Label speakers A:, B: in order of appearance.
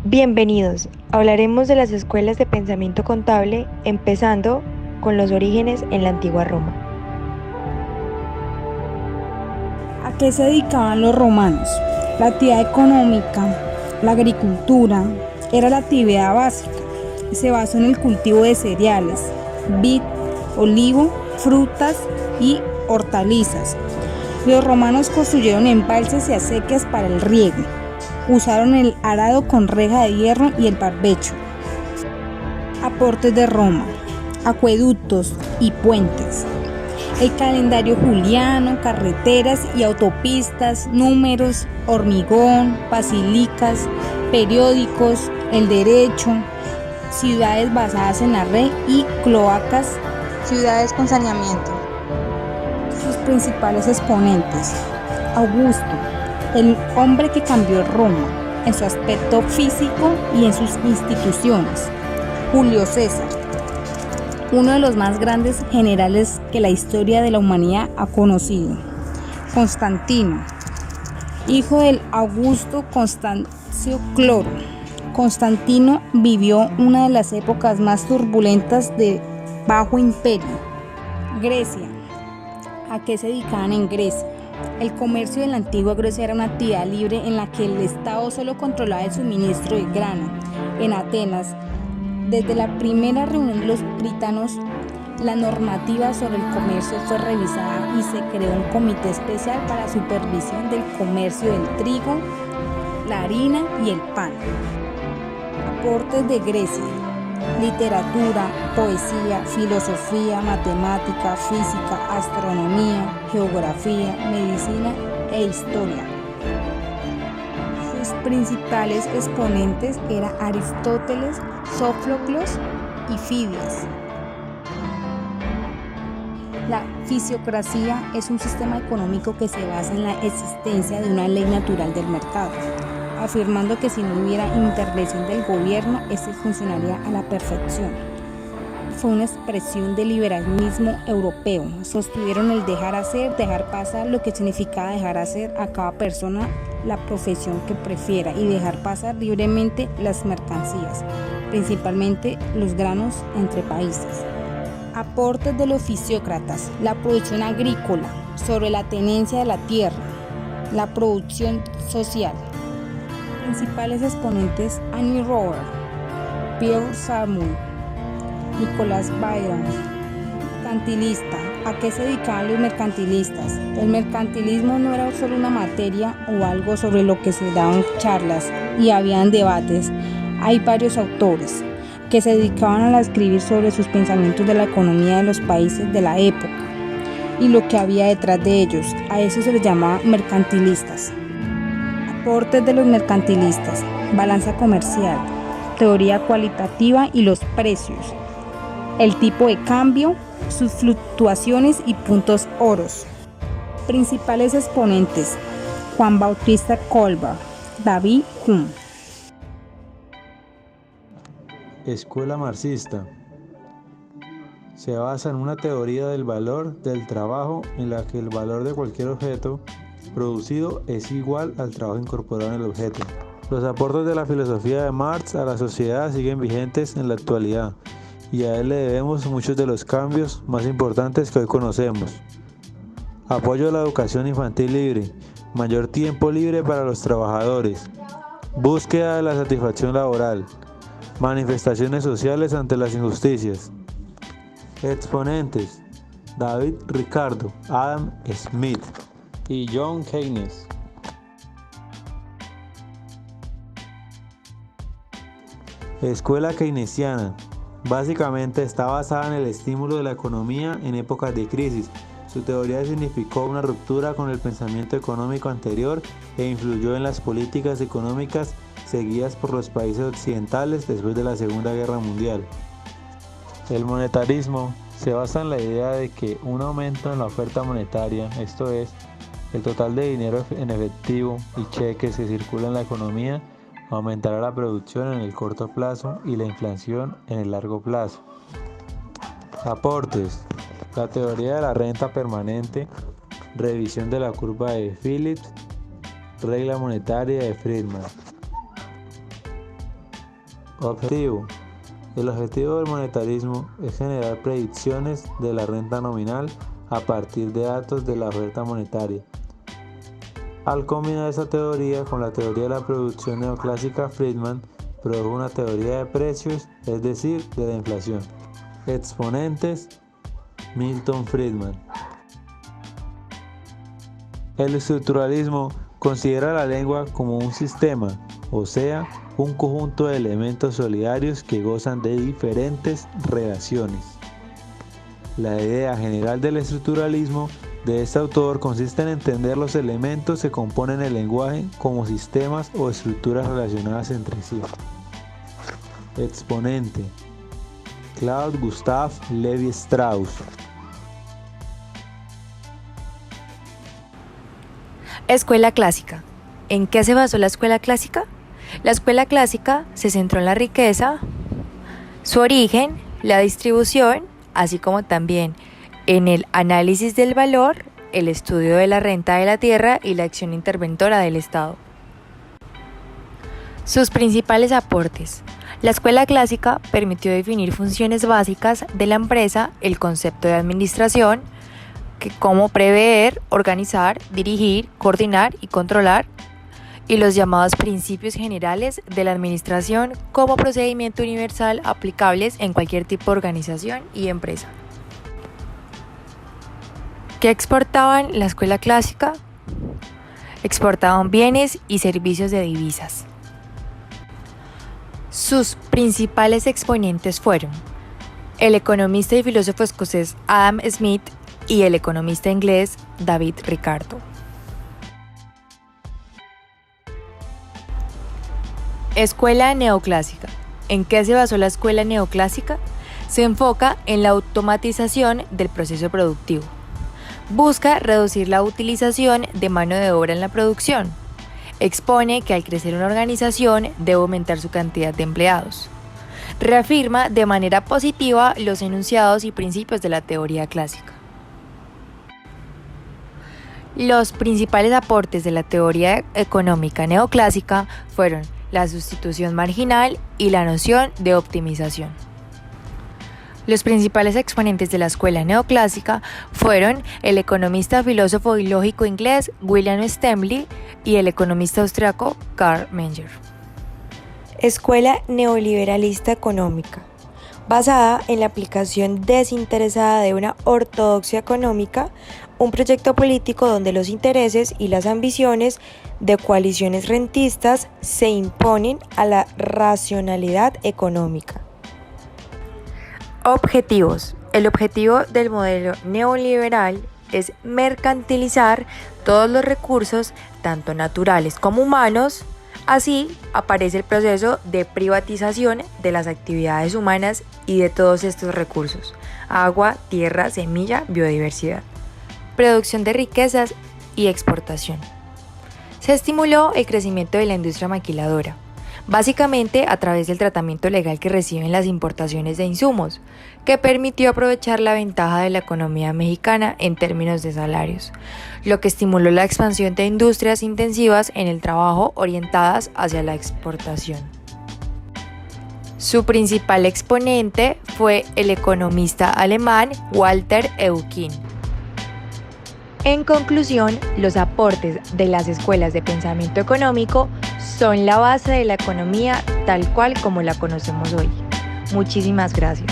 A: Bienvenidos. Hablaremos de las escuelas de pensamiento contable, empezando con los orígenes en la antigua Roma.
B: ¿A qué se dedicaban los romanos? La actividad económica, la agricultura, era la actividad básica y se basó en el cultivo de cereales, vid, olivo, frutas y hortalizas. Los romanos construyeron embalses y acequias para el riego. Usaron el arado con reja de hierro y el barbecho. Aportes de Roma, acueductos y puentes. El calendario juliano, carreteras y autopistas, números, hormigón, basilicas, periódicos, el derecho, ciudades basadas en la red y cloacas, ciudades con saneamiento. Sus principales exponentes: Augusto, el hombre que cambió Roma en su aspecto físico y en sus instituciones. Julio César, uno de los más grandes generales que la historia de la humanidad ha conocido. Constantino, hijo del Augusto Constancio Cloro. Constantino vivió una de las épocas más turbulentas de Bajo Imperio. Grecia. ¿A qué se dedicaban en Grecia? El comercio de la antigua Grecia era una actividad libre en la que el Estado solo controlaba el suministro de grano. En Atenas, desde la primera reunión de los britanos, la normativa sobre el comercio fue revisada y se creó un comité especial para la supervisión del comercio del trigo, la harina y el pan. Aportes de Grecia: literatura, poesía, filosofía, matemática, física, astronomía, geografía, medicina e historia. Sus principales exponentes eran Aristóteles, Sófocles y Fidias. La fisiocracia es un sistema económico que se basa en la existencia de una ley natural del mercado, afirmando que si no hubiera intervención del gobierno, este funcionaría a la perfección. Fue una expresión del liberalismo europeo. Sostuvieron el dejar hacer, dejar pasar, lo que significaba dejar hacer a cada persona la profesión que prefiera y dejar pasar libremente las mercancías, principalmente los granos entre países. Aportes de los fisiócratas: la producción agrícola, sobre la tenencia de la tierra, la producción social. Principales exponentes: Annie Rover, Pierre Samuel, Nicolás Byron. Mercantilista. ¿A qué se dedicaban los mercantilistas? El mercantilismo no era solo una materia o algo sobre lo que se daban charlas y habían debates. Hay varios autores que se dedicaban a escribir sobre sus pensamientos de la economía de los países de la época y lo que había detrás de ellos. A eso se les llamaba mercantilistas. Aportes de los mercantilistas: balanza comercial, teoría cualitativa y los precios, el tipo de cambio, sus fluctuaciones y puntos oros. Principales exponentes: Juan Bautista Colbert, David Hume.
C: Escuela marxista. Se basa en una teoría del valor del trabajo en la que el valor de cualquier objeto producido es igual al trabajo incorporado en el objeto. Los aportes de la filosofía de Marx a la sociedad siguen vigentes en la actualidad y a él le debemos muchos de los cambios más importantes que hoy conocemos. Apoyo a la educación infantil libre, mayor tiempo libre para los trabajadores, búsqueda de la satisfacción laboral, manifestaciones sociales ante las injusticias. Exponentes: David Ricardo, Adam Smith y John Keynes. Escuela keynesiana. Básicamente está basada en el estímulo de la economía en épocas de crisis. Su teoría significó una ruptura con el pensamiento económico anterior e influyó en las políticas económicas seguidas por los países occidentales después de la Segunda Guerra Mundial. El monetarismo se basa en la idea de que un aumento en la oferta monetaria, esto es, el total de dinero en efectivo y cheques que circula en la economía, aumentará la producción en el corto plazo y la inflación en el largo plazo. Aportes: la teoría de la renta permanente, revisión de la curva de Phillips, regla monetaria de Friedman. Objetivo. El objetivo del monetarismo es generar predicciones de la renta nominal a partir de datos de la oferta monetaria. Al combinar esa teoría con la teoría de la producción neoclásica, Friedman produjo una teoría de precios, es decir, de la inflación. Exponentes: Milton Friedman. El estructuralismo considera la lengua como un sistema, o sea, un conjunto de elementos solidarios que gozan de diferentes relaciones. La idea general del estructuralismo de este autor consiste en entender los elementos que componen el lenguaje como sistemas o estructuras relacionadas entre sí. Exponente: Claude Gustave Lévi-Strauss.
A: Escuela clásica. ¿En qué se basó la escuela clásica? La escuela clásica se centró en la riqueza, su origen, la distribución, así como también en el análisis del valor, el estudio de la renta de la tierra y la acción interventora del Estado. Sus principales aportes. La escuela clásica permitió definir funciones básicas de la empresa, el concepto de administración, que cómo prever, organizar, dirigir, coordinar y controlar, y los llamados principios generales de la administración como procedimiento universal aplicables en cualquier tipo de organización y empresa. ¿Qué exportaban la escuela clásica? Exportaban bienes y servicios de divisas. Sus principales exponentes fueron el economista y filósofo escocés Adam Smith y el economista inglés David Ricardo. Escuela neoclásica. ¿En qué se basó la escuela neoclásica? Se enfoca en la automatización del proceso productivo. Busca reducir la utilización de mano de obra en la producción. Expone que al crecer una organización debe aumentar su cantidad de empleados. Reafirma de manera positiva los enunciados y principios de la teoría clásica. Los principales aportes de la teoría económica neoclásica fueron la sustitución marginal y la noción de optimización. Los principales exponentes de la escuela neoclásica fueron el economista, filósofo y lógico inglés William Stemley y el economista austriaco Karl Menger. Escuela neoliberalista económica, basada en la aplicación desinteresada de una ortodoxia económica, un proyecto político donde los intereses y las ambiciones de coaliciones rentistas se imponen a la racionalidad económica. Objetivos. El objetivo del modelo neoliberal es mercantilizar todos los recursos, tanto naturales como humanos. Así aparece el proceso de privatización de las actividades humanas y de todos estos recursos: agua, tierra, semilla, biodiversidad, producción de riquezas y exportación. Se estimuló el crecimiento de la industria maquiladora, básicamente a través del tratamiento legal que reciben las importaciones de insumos, que permitió aprovechar la ventaja de la economía mexicana en términos de salarios, lo que estimuló la expansión de industrias intensivas en el trabajo orientadas hacia la exportación. Su principal exponente fue el economista alemán Walter Eucken. En conclusión, los aportes de las escuelas de pensamiento económico son la base de la economía tal cual como la conocemos hoy. Muchísimas gracias.